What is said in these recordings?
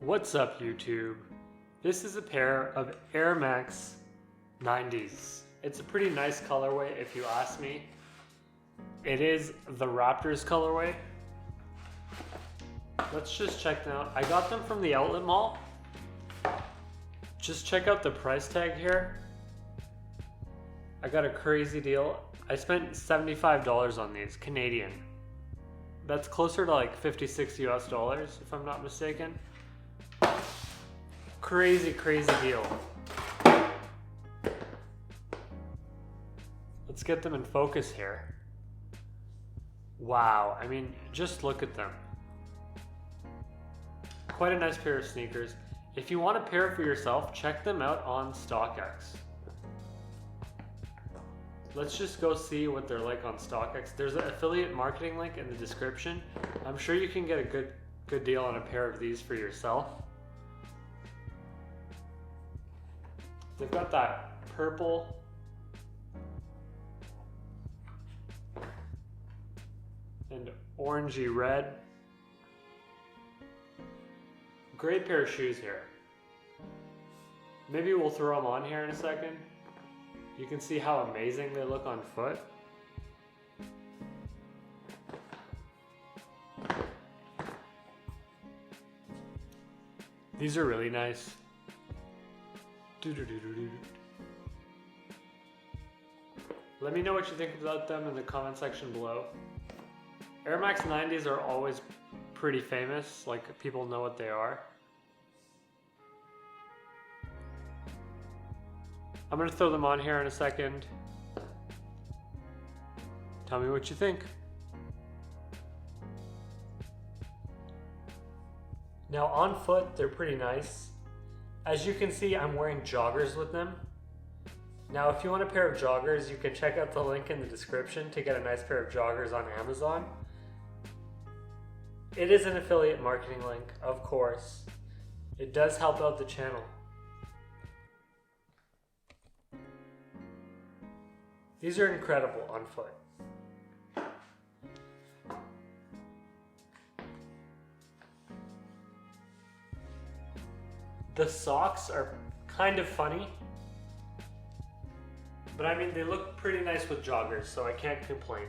What's up, YouTube? This is a pair of Air Max 90s. It's a pretty nice colorway if you ask me. It is the Raptors colorway. Let's just check them out. I got them from the outlet mall. Just check out the price tag here. I got a crazy deal. I spent $75 on these, Canadian. That's closer to like 56 US dollars if I'm not mistaken. Crazy deal. Let's get them in focus here. Wow, I mean, just look at them. Quite a nice pair of sneakers. If you want a pair for yourself, check them out on StockX. Let's just go see what they're like on StockX. There's an affiliate marketing link in the description. I'm sure you can get a good deal on a pair of these for yourself. They've got that purple and orangey red. Great pair of shoes here. Maybe we'll throw them on here in a second. You can see how amazing they look on foot. These are really nice. Let me know what you think about them in the comment section below. Air Max 90s are always pretty famous, like people know what they are. I'm gonna throw them on here in a second. Tell me what you think. Now on foot, they're pretty nice. As you can see, I'm wearing joggers with them. Now if you want a pair of joggers, you can check out the link in the description to get a nice pair of joggers on Amazon. It is an affiliate marketing link, of course. It does help out the channel. These are incredible on foot. The socks are kind of funny, but I mean, they look pretty nice with joggers, so I can't complain.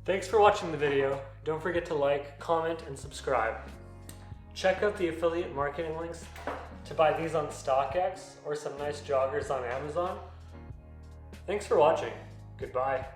Thanks for watching the video. Don't forget to like, comment, and subscribe. Check out the affiliate marketing links to buy these on StockX or some nice joggers on Amazon. Thanks for watching. Goodbye.